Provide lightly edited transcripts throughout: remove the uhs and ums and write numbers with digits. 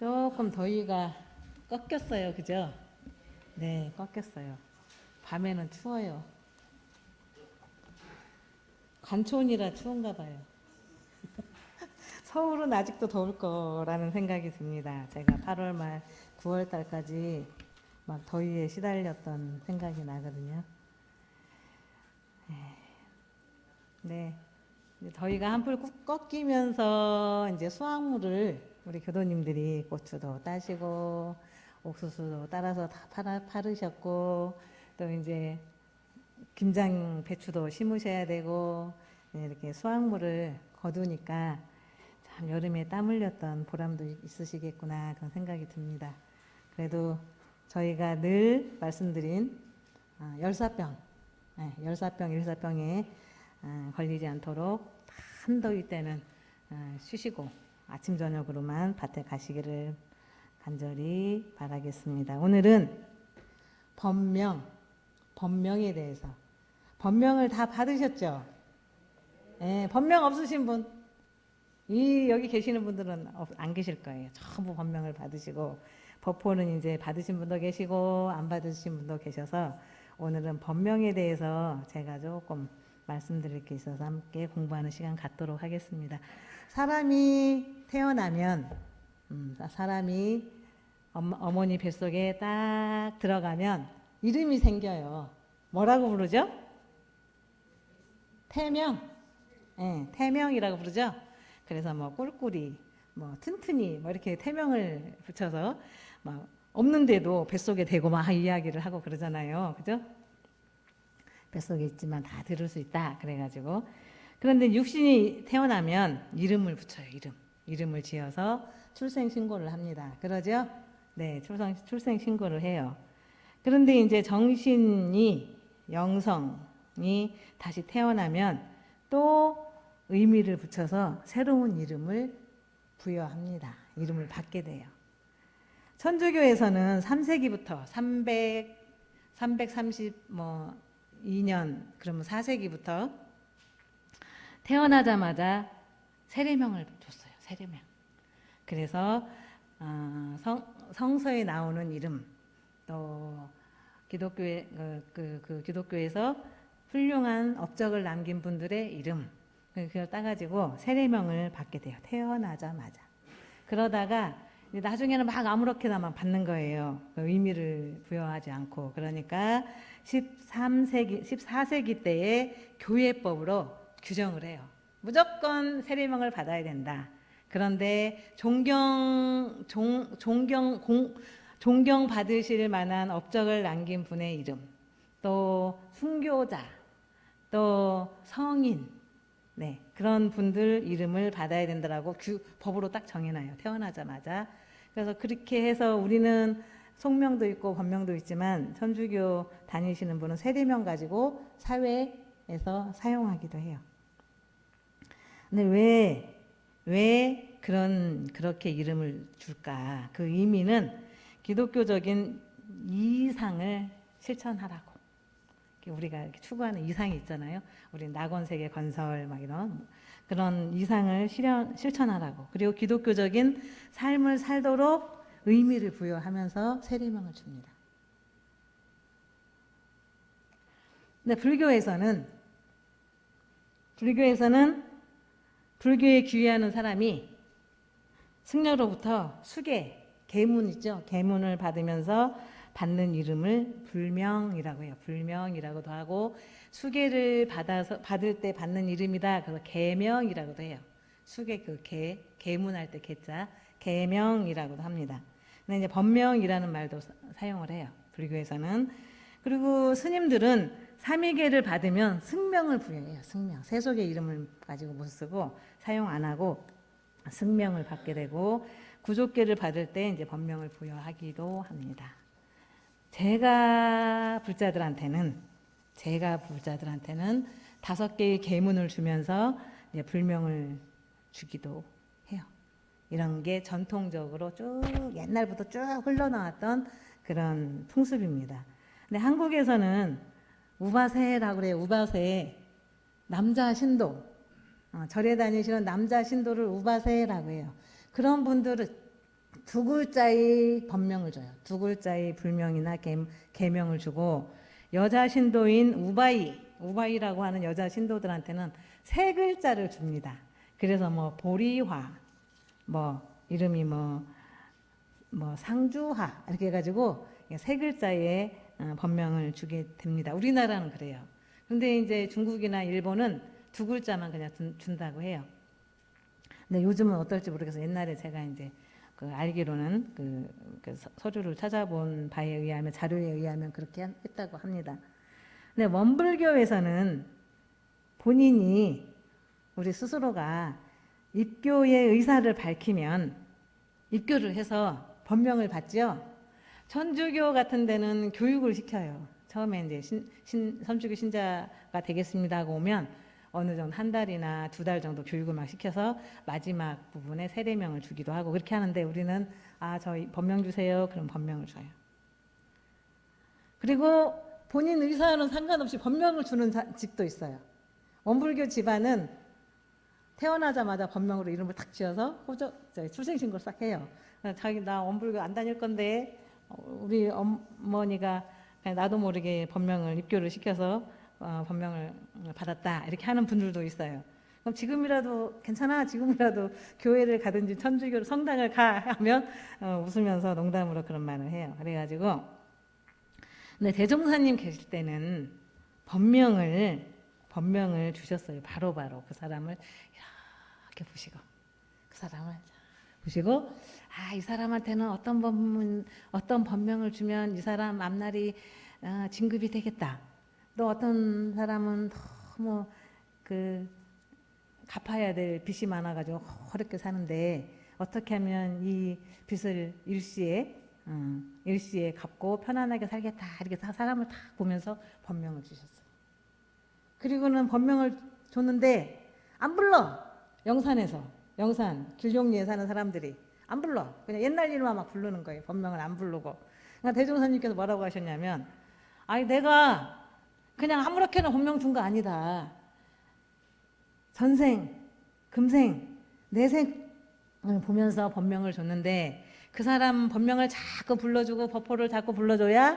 조금 더위가 꺾였어요. 그죠? 네, 꺾였어요. 밤에는 추워요. 관촌이라 추운가 봐요. 서울은 아직도 더울 거라는 생각이 듭니다. 제가 8월 말 9월 달까지 막 더위에 시달렸던 생각이 나거든요. 네. 이제 더위가 한풀 꺾이면서 이제 수확물을 우리 교도님들이 고추도 따시고 옥수수도 따라서 다 파르셨고 또 이제 김장 배추도 심으셔야 되고 이렇게 수확물을 거두니까 참 여름에 땀 흘렸던 보람도 있으시겠구나 그런 생각이 듭니다. 그래도 저희가 늘 말씀드린 열사병, 열사병, 일사병에 걸리지 않도록 한더위 때는 쉬시고 아침 저녁으로만 밭에 가시기를 간절히 바라겠습니다. 오늘은 법명에 대해서. 법명을 다 받으셨죠? 네, 법명 없으신 분, 여기 계시는 분들은 안 계실 거예요. 전부 법명을 받으시고 법포는 이제 받으신 분도 계시고 안 받으신 분도 계셔서 오늘은 법명에 대해서 제가 조금 말씀드릴 게 있어서 함께 공부하는 시간 갖도록 하겠습니다. 사람이 태어나면 사람이 어머니 뱃속에 딱 들어가면 이름이 생겨요. 뭐라고 부르죠? 태명. 네, 태명이라고 부르죠. 그래서 뭐 꿀꿀이, 뭐 튼튼이, 뭐 이렇게 태명을 붙여서 막 없는데도 뱃속에 대고 막 이야기를 하고 그러잖아요. 그죠? 뱃속에 있지만 다 들을 수 있다. 그래가지고. 그런데 육신이 태어나면 이름을 붙여요. 이름을 지어서 출생신고를 합니다. 그러죠? 네, 출생신고를 해요. 그런데 이제 정신이, 영성이 다시 태어나면 또 의미를 붙여서 새로운 이름을 부여합니다. 이름을 받게 돼요. 천주교에서는 3세기부터 332년 그러면 4세기부터 태어나자마자 세례명을 줬어요. 세례명. 그래서 성서에 나오는 이름 또 기독교에서 훌륭한 업적을 남긴 분들의 이름 그걸 따가지고 세례명을 받게 돼요. 태어나자마자. 그러다가 나중에는 막 아무렇게나만 받는 거예요. 의미를 부여하지 않고. 그러니까 14세기 때에 교회법으로 규정을 해요. 무조건 세례명을 받아야 된다. 그런데 존경 받으실 만한 업적을 남긴 분의 이름, 또 순교자, 또 성인, 네, 그런 분들 이름을 받아야 된다라고 법으로 딱 정해놔요. 태어나자마자. 그래서 그렇게 해서 우리는 속명도 있고 법명도 있지만 천주교 다니시는 분은 세례명 가지고 사회에서 사용하기도 해요. 근데 왜 그렇게 이름을 줄까? 그 의미는 기독교적인 이상을 실천하라고. 우리가 이렇게 추구하는 이상이 있잖아요. 우리 낙원세계 건설 막 이런 그런 이상을 실천하라고. 그리고 기독교적인 삶을 살도록 의미를 부여하면서 세례명을 줍니다. 근데 불교에서는 불교에 귀의하는 사람이 승려로부터 계문 있죠. 계문을 받으면서 받는 이름을 불명이라고 해요. 불명이라고도 하고 수계를 받을 때 받는 이름이다. 그래서 계명이라고도 해요. 수계 계문할 때 계자 계명이라고도 합니다. 근데 이제 법명이라는 말도 사용을 해요. 불교에서는. 그리고 스님들은 삼위계를 받으면 승명을 부여해요. 승명. 세속의 이름을 가지고 못 쓰고 사용 안 하고 승명을 받게 되고 구족계를 받을 때 이제 법명을 부여하기도 합니다. 제가 불자들한테는 5개의 계문을 주면서 이제 불명을 주기도 해요. 이런 게 전통적으로 쭉 옛날부터 쭉 흘러나왔던 그런 풍습입니다. 근데 한국에서는 우바세라고 그래요. 우바세. 남자 신도. 절에 다니시는 남자 신도를 우바세라고 해요. 그런 분들은 두 글자의 법명을 줘요. 두 글자의 불명이나 계명을 주고 여자 신도인 우바이라고 하는 여자 신도들한테는 세 글자를 줍니다. 그래서 뭐 보리화, 뭐 이름이 뭐 상주하 이렇게 해가지고 세 글자의 법명을 주게 됩니다. 우리나라는 그래요. 근데 이제 중국이나 일본은 두 글자만 그냥 준다고 해요. 근데 요즘은 어떨지 모르겠어요. 옛날에 제가 이제 그 알기로는 그 서류를 찾아본 바에 의하면 자료에 의하면 그렇게 했다고 합니다. 근데 원불교에서는 본인이 우리 스스로가 입교의 의사를 밝히면 입교를 해서 법명을 받죠. 천주교 같은 데는 교육을 시켜요. 처음에 이제 천주교 신자가 되겠습니다 하고 오면 어느 정도 한 달이나 두 달 정도 교육을 막 시켜서 마지막 부분에 세례명을 주기도 하고 그렇게 하는데 우리는 저희 법명 주세요. 그럼 법명을 줘요. 그리고 본인 의사와는 상관없이 법명을 주는 집도 있어요. 원불교 집안은 태어나자마자 법명으로 이름을 탁 지어서 출생신고를 싹 해요. 자기 나 원불교 안 다닐 건데 우리 어머니가 그냥 나도 모르게 법명을 입교를 시켜서 법명을 받았다 이렇게 하는 분들도 있어요. 그럼 지금이라도 괜찮아, 지금이라도 교회를 가든지 천주교 성당을 가 하면 웃으면서 농담으로 그런 말을 해요. 그래가지고 근데 대종사님 계실 때는 법명을 주셨어요. 바로바로 그 사람을 이렇게 보시고 그 사람을 보시고 이 사람한테는 어떤 법명을 주면 이 사람 앞날이 진급이 되겠다. 또 어떤 사람은 너무 갚아야 될 빚이 많아가지고 어렵게 사는데 어떻게 하면 이 빚을 일시에 갚고 편안하게 살겠다. 이렇게 사람을 다 보면서 법명을 주셨어요. 그리고는 법명을 줬는데 안 불러. 영산 길종리에 사는 사람들이 안 불러. 그냥 옛날 일만 막 부르는 거예요. 법명을 안 부르고. 그러니까 대종사님께서 뭐라고 하셨냐면 내가 그냥 아무렇게나 법명 준 거 아니다. 전생, 금생, 내생을 보면서 법명을 줬는데 그 사람 법명을 자꾸 불러주고 법호를 자꾸 불러줘야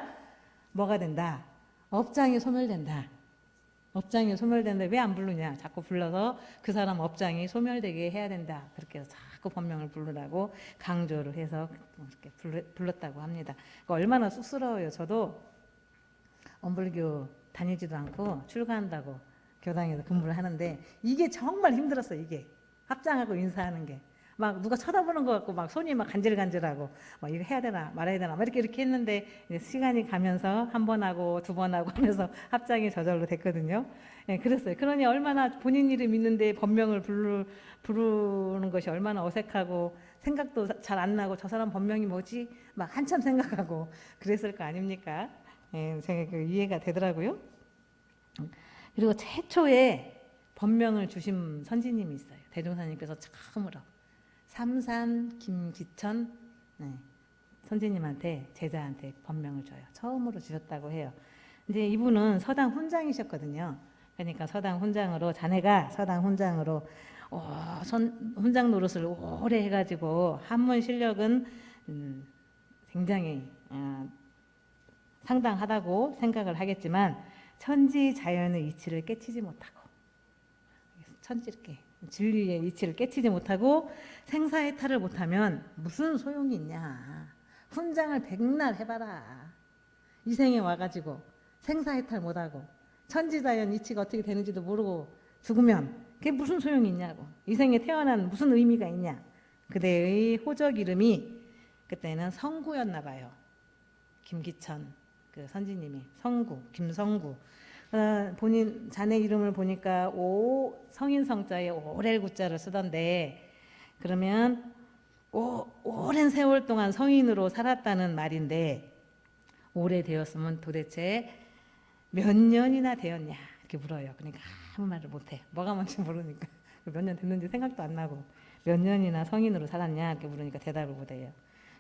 뭐가 된다? 업장이 소멸된다. 업장이 소멸되는데 왜 안 부르냐? 자꾸 불러서 그 사람 업장이 소멸되게 해야 된다. 그렇게 해서 자꾸 법명을 부르라고 강조를 해서 이렇게 불렀다고 합니다. 그러니까 얼마나 쑥스러워요. 저도 원불교 다니지도 않고 출가한다고 교당에서 근무를 하는데 이게 정말 힘들었어요. 이게 합장하고 인사하는 게 막 누가 쳐다보는 것 같고 막 손이 막 간질간질하고 막 이거 해야 되나 말아야 되나 막 이렇게 했는데 시간이 가면서 한 번 하고 두 번 하고 하면서 합장이 저절로 됐거든요. 그랬어요. 그러니 얼마나 본인 이름 있는데 법명을 부르는 것이 얼마나 어색하고 생각도 잘 안 나고 저 사람 법명이 뭐지 막 한참 생각하고 그랬을 거 아닙니까? 제가 이해가 되더라고요. 그리고 최초에 법명을 주신 선지님이 있어요. 대종사님께서 처음으로 삼산 김기천 선지님한테 제자한테 법명을 줘요. 처음으로 주셨다고 해요. 근데 이분은 서당 훈장이셨거든요. 그러니까 서당 훈장으로 자네가 서당 훈장으로 훈장 노릇을 오래 해가지고 한문 실력은 굉장히 상당하다고 생각을 하겠지만 천지 자연의 이치를 깨치지 못하고 진리의 이치를 깨치지 못하고 생사해탈을 못하면 무슨 소용이 있냐. 훈장을 백날 해봐라. 이 생에 와가지고 생사해탈 못하고 천지자연 이치가 어떻게 되는지도 모르고 죽으면 그게 무슨 소용이 있냐고. 이 생에 태어난 무슨 의미가 있냐. 그대의 호적 이름이 그때는 성구였나 봐요. 김기천 그 선지님이 김성구. 본인 자네 이름을 보니까 성인 성자에 오렐 구자를 쓰던데 그러면 오랜 세월 동안 성인으로 살았다는 말인데 오래되었으면 도대체 몇 년이나 되었냐 이렇게 물어요. 그러니까 아무 말을 못해. 뭐가 뭔지 모르니까 몇 년 됐는지 생각도 안 나고 몇 년이나 성인으로 살았냐 이렇게 물으니까 대답을 못해요.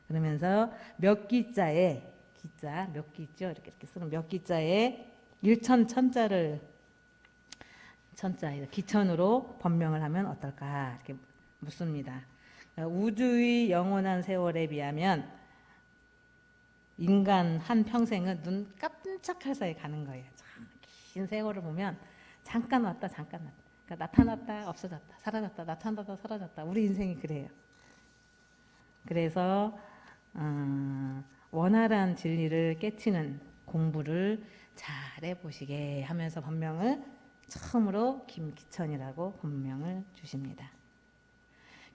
그러면서 몇 기자에 몇 기 있죠? 이렇게 쓰는 몇 기자에 천자에 기천으로 법명을 하면 어떨까 이렇게 묻습니다. 우주의 영원한 세월에 비하면 인간 한 평생은 눈 깜짝할 사이에 가는 거예요. 참 긴 세월을 보면 잠깐 왔다 잠깐 왔다. 그러니까 나타났다 없어졌다 사라졌다 나타났다 사라졌다. 우리 인생이 그래요. 그래서 원활한 진리를 깨치는 공부를 잘 해보시게 하면서 법명을 처음으로 김기천이라고 법명을 주십니다.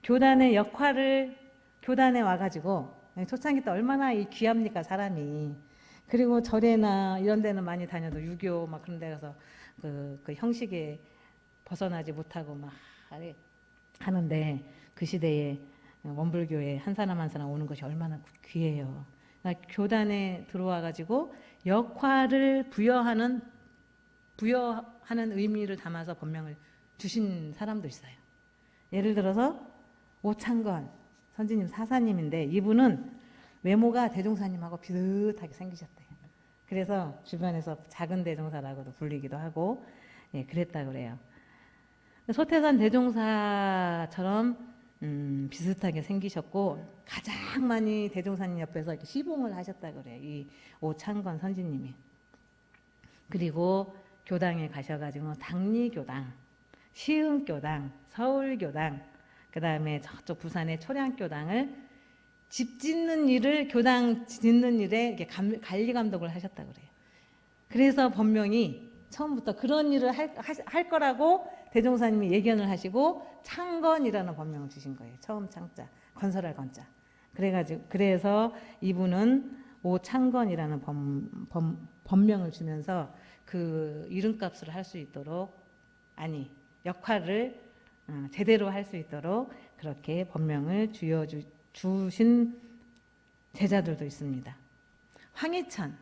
교단의 역할을 교단에 와가지고 초창기 때 얼마나 귀합니까 사람이. 그리고 절에나 이런 데는 많이 다녀도 유교 막 그런 데 가서 그 형식에 벗어나지 못하고 막 하는데 그 시대에 원불교에 한 사람 한 사람 오는 것이 얼마나 귀해요. 그러니까 교단에 들어와 가지고 역할을 부여하는 의미를 담아서 법명을 주신 사람도 있어요. 예를 들어서 오창건 선지님 사사님인데 이분은 외모가 대종사님하고 비슷하게 생기셨대요. 그래서 주변에서 작은 대종사라고도 불리기도 하고 그랬다고 그래요. 소태산 대종사처럼 비슷하게 생기셨고 가장 많이 대종사님 옆에서 이렇게 시봉을 하셨다고 그래요. 이 오창건 선지님이. 그리고 교당에 가셔가지고 당리교당, 시흥교당, 서울교당, 그 다음에 저쪽 부산의 초량교당을 집 짓는 일을 교당 짓는 일에 이렇게 관리 감독을 하셨다고 그래요. 그래서 법명이 처음부터 그런 일을 할 거라고 대종사님이 예견을 하시고 창건이라는 법명을 주신 거예요. 처음 창자, 건설할 건자. 그래서 이분은 오창건이라는 법명을 주면서 그 이름값을 할 수 있도록 역할을 제대로 할 수 있도록 그렇게 법명을 주신 제자들도 있습니다. 황희천,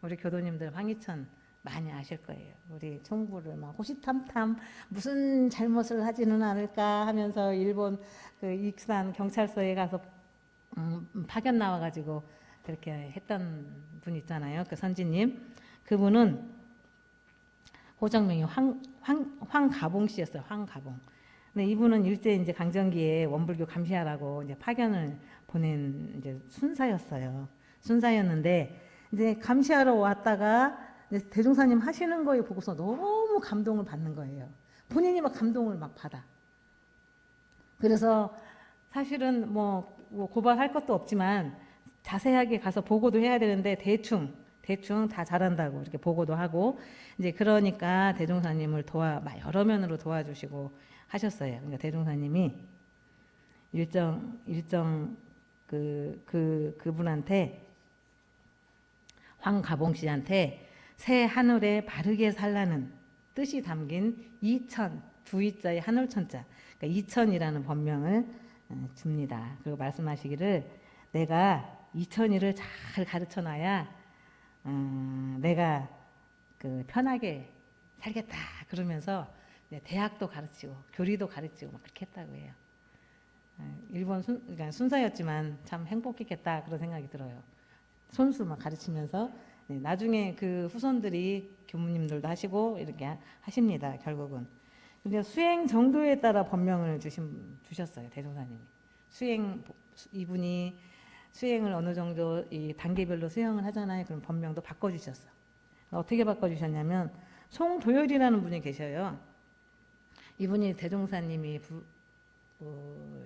우리 교도님들 황희천 많이 아실 거예요. 우리 총부를 막 호시탐탐 무슨 잘못을 하지는 않을까 하면서 일본 그 익산 경찰서에 가서 파견 나와가지고 그렇게 했던 분 있잖아요. 그 선지님. 그분은 호정명이 황가봉 씨였어요. 황가봉. 근데 이분은 일제 이제 강점기에 원불교 감시하라고 이제 파견을 보낸 이제 순사였어요. 순사였는데 이제 감시하러 왔다가 이제 대종사님 하시는 거에 보고서 너무 감동을 받는 거예요. 본인이 막 감동을 막 받아. 그래서 사실은 뭐 고발할 것도 없지만 자세하게 가서 보고도 해야 되는데 대충 다 잘한다고 이렇게 보고도 하고 이제 그러니까 대종사님을 여러 면으로 도와주시고 하셨어요. 그러니까 대종사님이 일정 그분한테 황가봉 씨한테 새 하늘에 바르게 살라는 뜻이 담긴 이천 두이자의 하늘천자 그러니까 이천이라는 법명을 줍니다. 그리고 말씀하시기를 내가 이천이를 잘 가르쳐놔야 내가 편하게 살겠다 그러면서 대학도 가르치고 교리도 가르치고 막 그렇게 했다고 해요. 일본 그러니까 순사였지만 참 행복했겠다 그런 생각이 들어요. 손수 막 가르치면서 나중에 그 후손들이 교무님들도 하시고 이렇게 하십니다. 결국은. 근데 수행 정도에 따라 법명을 주셨어요. 대종사님이. 이분이 수행을 어느 정도 이 단계별로 수행을 하잖아요. 그럼 법명도 바꿔주셨어. 어떻게 바꿔주셨냐면 송도열이라는 분이 계셔요. 이분이 대종사님이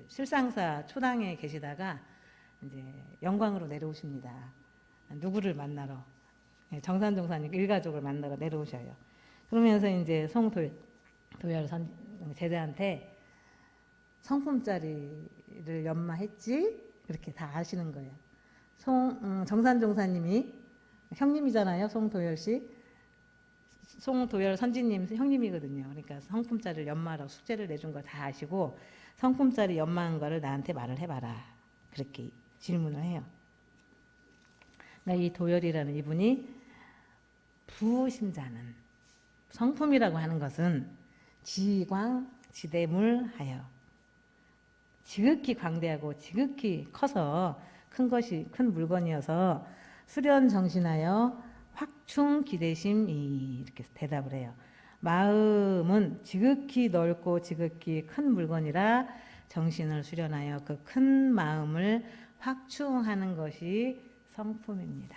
실상사 초당에 계시다가 이제 영광으로 내려오십니다. 누구를 만나러? 정산종사님 일가족을 만나러 내려오셔요. 그러면서 이제 송도열 제자한테 성품짜리를 연마했지? 그렇게 다 아시는 거예요. 정산종사님이 형님이잖아요. 송도열 씨. 송도열 선지님 형님이거든요. 그러니까 성품짜리를 연마하라고 숙제를 내준 거 다 아시고 성품짜리 연마한 거를 나한테 말을 해봐라. 그렇게 질문을 해요. 이 도열이라는 이분이 부심자는 성품이라고 하는 것은 지광 지대물하여 지극히 광대하고 지극히 커서 큰 물건이어서 수련 정신하여 확충 기대심이 이렇게 대답을 해요. 마음은 지극히 넓고 지극히 큰 물건이라 정신을 수련하여 그 큰 마음을 확충하는 것이 성품입니다.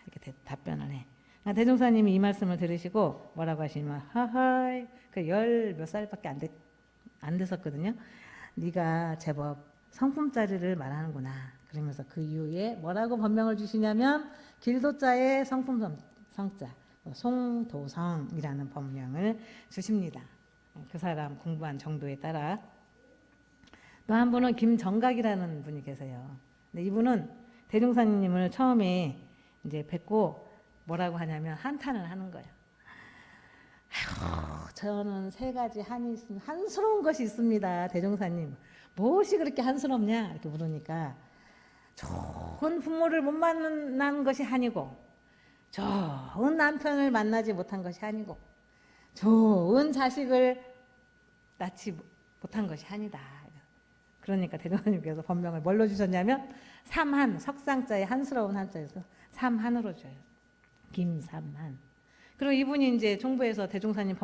이렇게 답변을 해. 대종사님이 이 말씀을 들으시고 뭐라고 하시냐면 하하이 그 열 몇 살밖에 안 됐었거든요. 네가 제법 성품짜리를 말하는구나. 그러면서 그 이후에 뭐라고 법명을 주시냐면 길도자의 성품 성자 송도성이라는 법명을 주십니다. 그 사람 공부한 정도에 따라. 또 한 분은 김정각이라는 분이 계세요. 근데 이분은 대종사님을 처음에 이제 뵙고 뭐라고 하냐면 한탄을 하는 거예요. 아이고, 저는 세 가지 한이 있습니다. 한스러운 것이 있습니다. 대종사님. 무엇이 그렇게 한스럽냐? 이렇게 물으니까 좋은 부모를 못 만난 것이 한이고 좋은 남편을 만나지 못한 것이 한이고 좋은 자식을 낳지 못한 것이 한이다. 그러니까 대종사님께서 법명을 뭘로 주셨냐면 삼한, 석상자의 한스러운 한자에서 삼한으로 줘요. 김삼한. 그리고 이분이 이제 총부에서 대종사님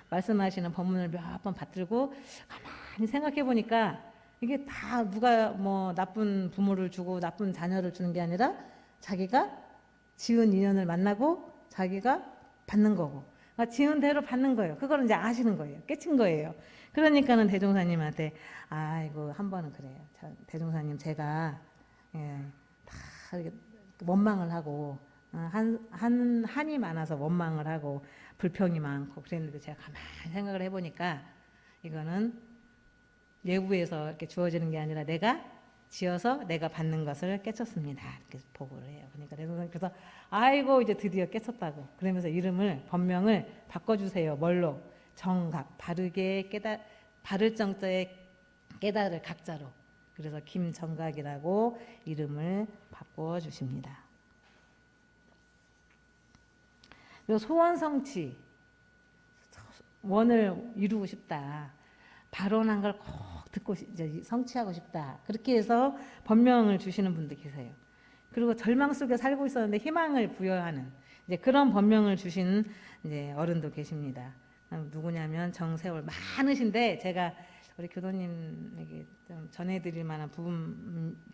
말씀하시는 법문을 몇 번 받들고 가만히 생각해 보니까 이게 다 누가 뭐 나쁜 부모를 주고 나쁜 자녀를 주는 게 아니라 자기가 지은 인연을 만나고 자기가 받는 거고 그러니까 지은 대로 받는 거예요. 그걸 이제 아시는 거예요. 깨친 거예요. 그러니까는 대종사님한테 아이고 한 번은 그래요. 대종사님 제가 다 이렇게 원망을 하고 한이 많아서 원망을 하고 불평이 많고 그랬는데 제가 가만히 생각을 해보니까 이거는 내부에서 이렇게 주어지는 게 아니라 내가 지어서 내가 받는 것을 깨쳤습니다. 이렇게 보고를 해요. 그러니까 그래서 아이고 이제 드디어 깨쳤다고 그러면서 이름을 법명을 바꿔주세요. 뭘로? 정각 바르게 바를 정자에 깨달을 각자로. 그래서 김정각이라고 이름을 바꿔주십니다. 소원 성취 원을 이루고 싶다. 발언한 걸 꼭 듣고 이제 성취하고 싶다. 그렇게 해서 법명을 주시는 분도 계세요. 그리고 절망 속에 살고 있었는데 희망을 부여하는 이제 그런 법명을 주신 이제 어른도 계십니다. 누구냐면 정세월 많으신데 제가 우리 교도님에게 좀 전해드릴 만한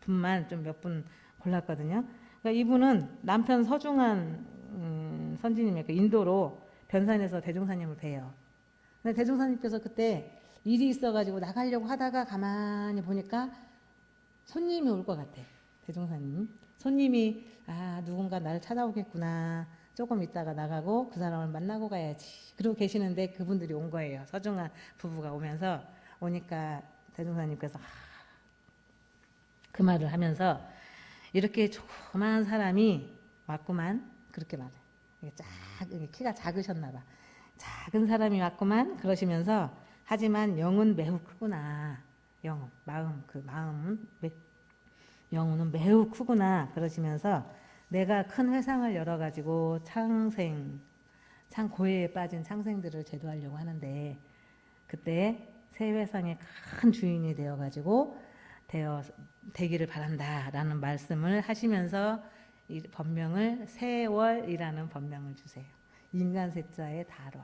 분만 좀 몇 분 골랐거든요. 그러니까 이분은 남편 서중한 선지님의 그 인도로 변산에서 대종사님을 뵈요. 근데 대종사님께서 그때 일이 있어가지고 나가려고 하다가 가만히 보니까 손님이 올 것 같아. 대종사님. 손님이 누군가 나를 찾아오겠구나. 조금 있다가 나가고 그 사람을 만나고 가야지. 그러고 계시는데 그분들이 온 거예요. 서중한 부부가 오니까 대종사님께서 그 말을 하면서 이렇게 조그마한 사람이 왔구만. 그렇게 말해. 키가 작으셨나 봐. 작은 사람이 왔구만. 그러시면서 하지만 영은 매우 크구나. 마음, 영혼은 매우 크구나. 그러시면서 내가 큰 회상을 열어가지고 참 고해에 빠진 창생들을 제도하려고 하는데 그때 새 회상의 큰 주인이 되기를 바란다라는 말씀을 하시면서 이 법명을 세월이라는 법명을 주세요. 인간 세자의 달월.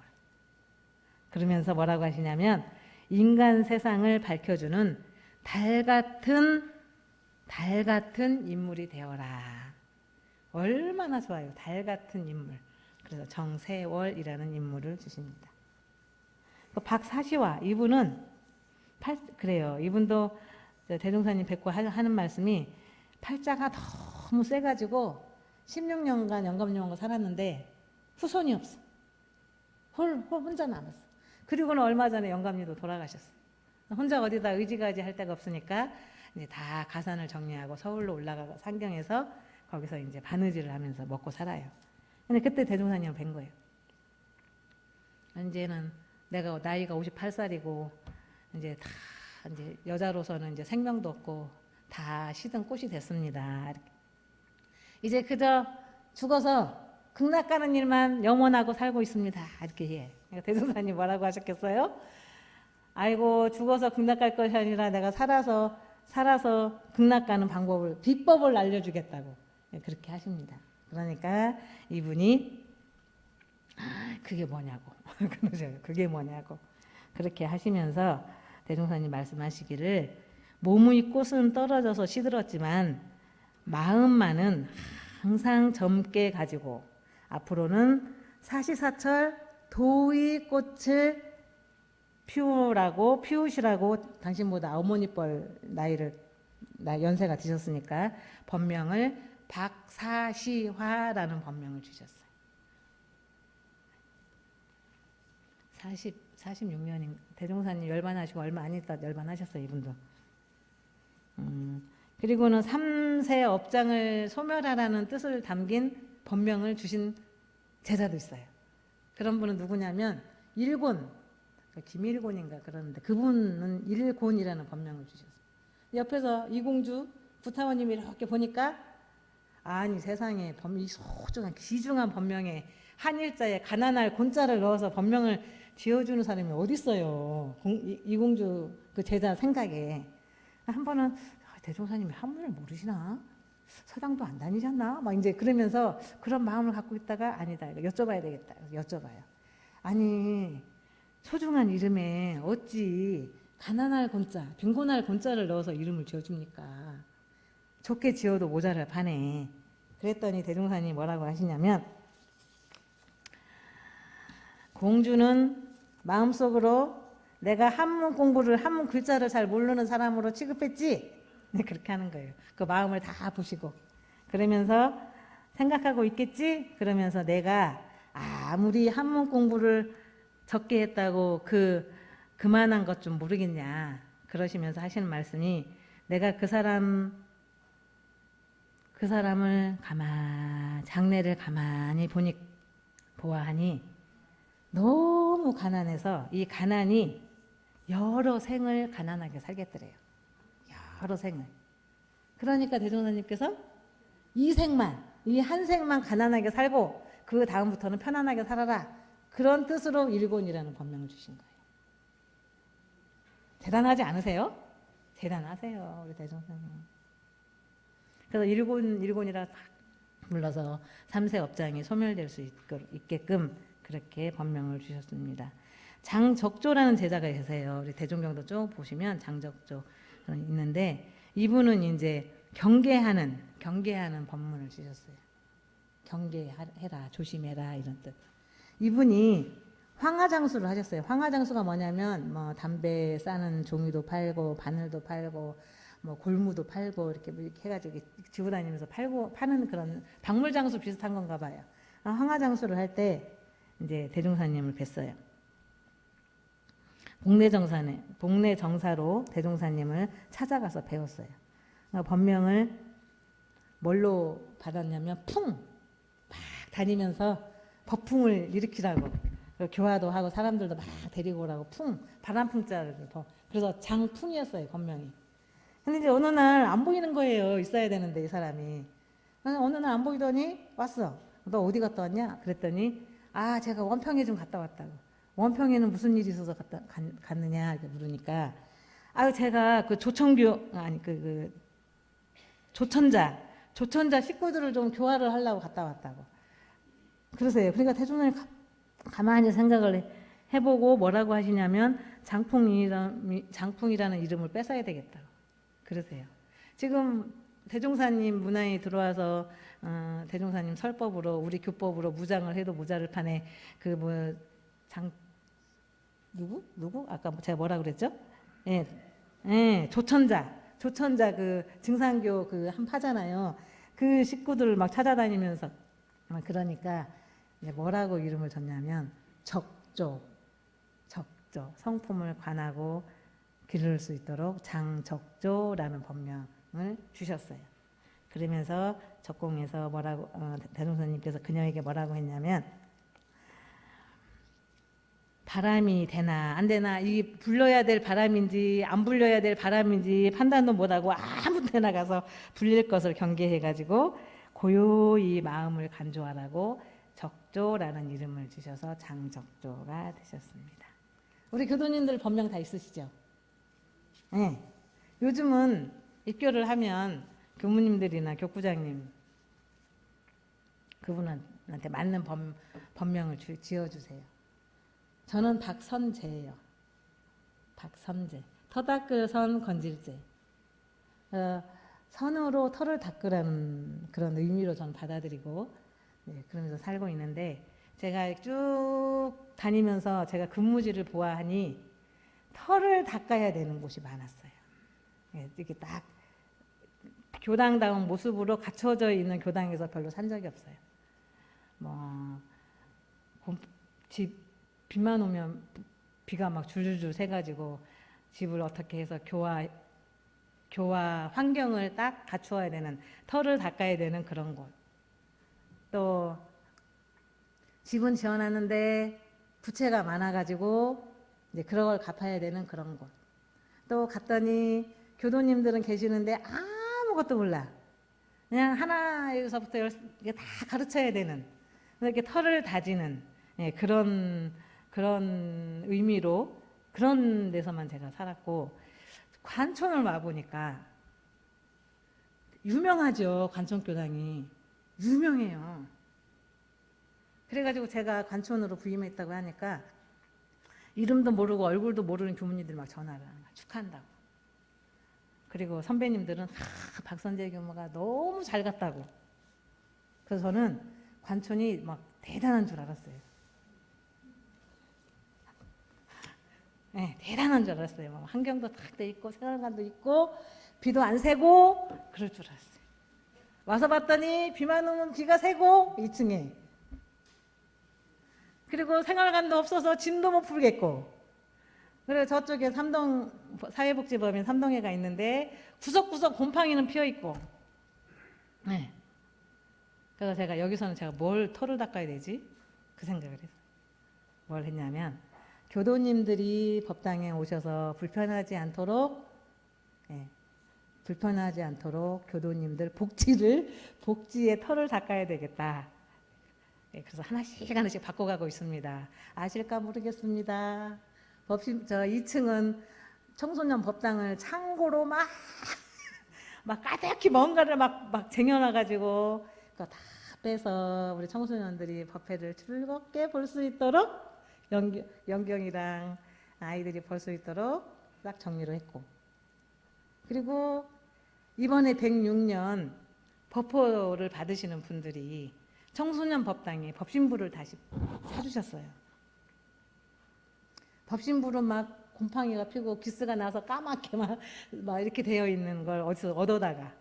그러면서 뭐라고 하시냐면 인간 세상을 밝혀주는 달 같은 인물이 되어라. 얼마나 좋아요. 달 같은 인물. 그래서 정세월이라는 인물을 주십니다. 박사시와 이분은 그래요. 이분도 대종사님 뵙고 하는 말씀이 팔자가 너무 세가지고 16년간 영감님하고 살았는데 후손이 없어. 혼자 남았어. 그리고는 얼마 전에 영감님도 돌아가셨어. 혼자 어디다 의지가지 할 데가 없으니까 이제 다 가산을 정리하고 서울로 올라가고 상경해서 거기서 이제 바느질을 하면서 먹고 살아요. 근데 그때 대종사님을 뵌 거예요. 이제는 내가 나이가 58살이고 이제 여자로서는 이제 생명도 없고 다 시든 꽃이 됐습니다. 이제 그저 죽어서 극락 가는 일만 염원하고 살고 있습니다. 이렇게 해. 대종사님 뭐라고 하셨겠어요? 아이고 죽어서 극락 갈 것이 아니라 내가 살아서 극락 가는 비법을 알려주겠다고 그렇게 하십니다. 그러니까 이분이 그게 뭐냐고 그러죠. 그게 뭐냐고 그렇게 하시면서 대종사님 말씀하시기를 몸의 꽃은 떨어져서 시들었지만 마음만은 항상 젊게 가지고 앞으로는 사시사철 도의 꽃을 피우시라고 당신보다 어머니 뻘 연세가 드셨으니까 법명을 박사시화라는 법명을 주셨어요. 46년인 대종사님 열반하시고 얼마 안 있다 열반하셨어요, 이분도. 그리고는 3세 업장을 소멸하라는 뜻을 담긴 법명을 주신 제자도 있어요. 그런 분은 누구냐면 일곤, 김일곤인가 그러는데 그분은 일곤이라는 법명을 주셨어요. 옆에서 이공주 부타원님이 이렇게 보니까 아니 세상에 이 소중한 귀중한 법명에 한일자에 가난할 곤자를 넣어서 법명을 지어주는 사람이 어디 있어요? 이공주 그 제자 생각에 한 번은 대종사님이 한문을 모르시나? 서당도 안 다니셨나? 막 이제 그러면서 그런 마음을 갖고 있다가 아니다. 여쭤봐야 되겠다. 여쭤봐요. 아니 소중한 이름에 어찌 가난할 곤자, 빈곤할 곤자를 넣어서 이름을 지어줍니까? 좋게 지어도 모자랄 판에. 그랬더니 대종사님이 뭐라고 하시냐면 공주는 마음속으로 내가 한문 글자를 잘 모르는 사람으로 취급했지? 네, 그렇게 하는 거예요. 그 마음을 다 보시고 그러면서 생각하고 있겠지? 그러면서 내가 아무리 한문 공부를 적게 했다고 그만한 것 좀 모르겠냐 그러시면서 하시는 말씀이 내가 그 사람을 장래를 가만히 보아하니 너무 가난해서 이 가난이 여러 생을 가난하게 살겠더래요. 여러 생을. 그러니까 대종사님께서 이 한 생만 가난하게 살고 그 다음부터는 편안하게 살아라. 그런 뜻으로 일곤이라는 법명을 주신 거예요. 대단하지 않으세요? 대단하세요, 우리 대종사님. 그래서 일곤이라 딱 불러서 3세 업장이 소멸될 수 있게끔 그렇게 법명을 주셨습니다. 장적조라는 제자가 계세요. 우리 대종경도 쭉 보시면 장적조 있는데 이분은 이제 경계하는 법문을 주셨어요. 경계해라, 조심해라 이런 뜻. 이분이 황화장수를 하셨어요. 황화장수가 뭐냐면 뭐 담배 싸는 종이도 팔고 바늘도 팔고 뭐 골무도 팔고 이렇게 해가지고 지고 다니면서 파는 그런 박물장수 비슷한 건가 봐요. 황화장수를 할 때 이제 대종사님을 뵀어요. 복례정사로 대종사님을 찾아가서 배웠어요. 법명을 뭘로 받았냐면 막 다니면서 법풍을 일으키라고 교화도 하고 사람들도 막 데리고 오라고 바람풍자를 그래서 장풍이었어요, 법명이. 근데 이제 어느 날 안 보이는 거예요. 있어야 되는데 이 사람이. 어느 날 안 보이더니 왔어. 너 어디 갔다 왔냐? 그랬더니 제가 원평에 좀 갔다 왔다고. 원평에는 무슨 일이 있어서 갔느냐 이렇게 물으니까 제가 그 조천자 식구들을 좀 교화를 하려고 갔다 왔다고. 그러세요. 그러니까 대종사님 가만히 생각을 해보고 뭐라고 하시냐면 장풍이라는 이름을 뺏어야 되겠다고. 그러세요. 지금 대종사님 문화에 들어와서 대종사님 설법으로 우리 교법으로 무장을 해도 모자를 판에 누구? 아까 제가 뭐라 그랬죠? 조천자 그 증산교 그 한 파잖아요. 그 식구들 막 찾아다니면서 그러니까 이제 뭐라고 이름을 줬냐면 적조 성품을 관하고 기를 수 있도록 장적조라는 법명을 주셨어요. 그러면서 적공에서 대종사님께서 그녀에게 뭐라고 했냐면 바람이 되나 안 되나 이 불려야 될 바람인지 안 불려야 될 바람인지 판단도 못하고 아무 데나 가서 불릴 것을 경계해가지고 고요히 마음을 간조하라고 적조라는 이름을 주셔서 장적조가 되셨습니다. 우리 교도님들 법명 다 있으시죠? 네. 요즘은 입교를 하면 교무님들이나 교구장님 그분한테 맞는 법명을 지어주세요. 저는 박선재예요. 박선재. 터닦을 선 건질재. 선으로 털을 닦으라는 그런 의미로 저는 받아들이고 그러면서 살고 있는데 제가 쭉 다니면서 제가 근무지를 보아하니 털을 닦아야 되는 곳이 많았어요. 이렇게 딱 교당다운 모습으로 갖춰져 있는 교당에서 별로 산 적이 없어요. 뭐 집 비만 오면 비가 막 줄줄줄 새가지고 집을 어떻게 해서 교화 환경을 딱 갖추어야 되는, 털을 닦아야 되는 그런 곳. 또 집은 지어놨는데 부채가 많아가지고 이제 그런 걸 갚아야 되는 그런 곳. 또 갔더니 교도님들은 계시는데 아무것도 몰라. 그냥 하나에서부터 이게 다 가르쳐야 되는, 이렇게 털을 다지는 그런 의미로 그런 데서만 제가 살았고, 관촌을 와보니까 유명하죠. 관촌교당이 유명해요. 그래가지고 제가 관촌으로 부임했다고 하니까 이름도 모르고 얼굴도 모르는 교무님들이 막 전화를 하는 거야. 축하한다고. 그리고 선배님들은 박선재 교무가 너무 잘 갔다고. 그래서 저는 관촌이 막 대단한 줄 알았어요. 네, 대단한 줄 알았어요. 막 환경도 딱 돼 있고 생활관도 있고 비도 안 새고 그럴 줄 알았어요. 와서 봤더니 비만 오면 비가 새고 2층에, 그리고 생활관도 없어서 짐도 못 풀겠고, 그리고 저쪽에 삼동 사회복지법인 삼동회가 있는데 구석구석 곰팡이는 피어 있고. 네. 그래서 제가 여기서는 제가 뭘 털을 닦아야 되지? 그 생각을 했어요. 뭘 했냐면 교도님들이 법당에 오셔서 불편하지 않도록 교도님들 복지의 털을 닦아야 되겠다. 그래서 하나씩 바꿔가고 있습니다. 아실까 모르겠습니다. 저 2층은 청소년 법당을 창고로 막 가득히 뭔가를 막 쟁여놔가지고 그거 다 빼서 우리 청소년들이 법회를 즐겁게 볼 수 있도록 연경이랑 아이들이 볼 수 있도록 딱 정리를 했고, 그리고 이번에 106년 법호를 받으시는 분들이 청소년 법당에 법신부를 다시 사주셨어요. 법신부로 막 곰팡이가 피고 기스가 나서 까맣게 막 이렇게 되어 있는 걸 어디서 얻어다가,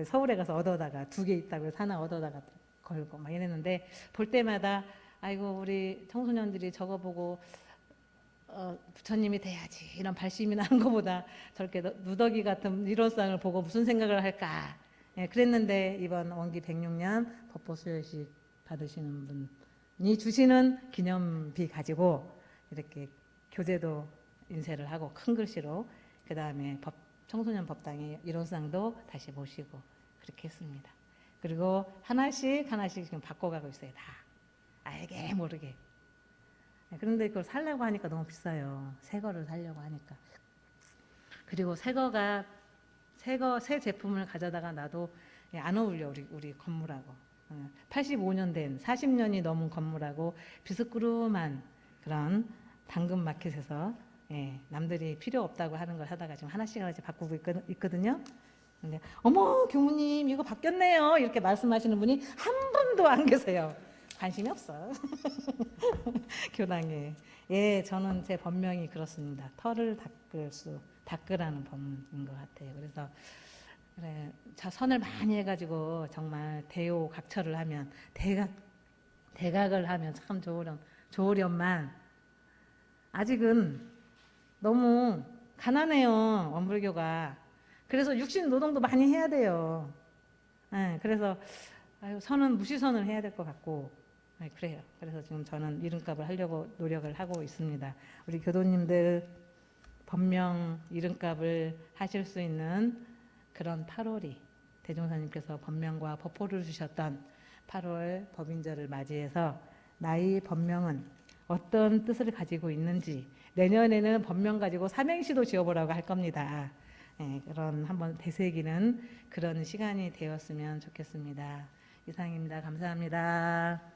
서울에 가서 얻어다가 2개 있다고 해서 하나 얻어다가 걸고 막 이랬는데, 볼 때마다 아이고 우리 청소년들이 저거 보고 부처님이 돼야지 이런 발심이 나는 것보다 저렇게 누더기 같은 일원상을 보고 무슨 생각을 할까. 그랬는데 이번 원기 106년 법보 수여식 받으시는 분이 주시는 기념비 가지고 이렇게 교재도 인쇄를 하고 큰 글씨로, 그 다음에 청소년 법당의 일원상도 다시 모시고 그렇게 했습니다. 그리고 하나씩 지금 바꿔가고 있어요. 다 알게 모르게. 그런데 그걸 살려고 하니까 너무 비싸요. 새 거를 살려고 하니까. 그리고 새 제품을 가져다가 놔도 안 어울려 우리 건물하고. 85년 된 40년이 넘은 건물하고 비스꾸름한 그런 당근마켓에서 남들이 필요 없다고 하는 걸 하다가 지금 하나씩 바꾸고 있거든요. 근데 어머 교무님 이거 바뀌었네요 이렇게 말씀하시는 분이 한 분도 안 계세요. 관심이 없어. 교당에. 저는 제 법명이 그렇습니다. 털을 닦으라는 법인 것 같아요. 그래서 그래, 선을 많이 해가지고 정말 대오각처를 하면 대각을 하면 참 좋으련만 아직은 너무 가난해요. 원불교가. 그래서 육신 노동도 많이 해야 돼요. 그래서 선은 무시선을 해야 될 것 같고 그래요. 그래서 지금 저는 이름값을 하려고 노력을 하고 있습니다. 우리 교도님들 법명 이름값을 하실 수 있는 그런 8월이 대종사님께서 법명과 법호를 주셨던 8월 법인절을 맞이해서 나의 법명은 어떤 뜻을 가지고 있는지, 내년에는 법명 가지고 삼행시도 지어보라고 할 겁니다. 그런 한번 되새기는 그런 시간이 되었으면 좋겠습니다. 이상입니다. 감사합니다.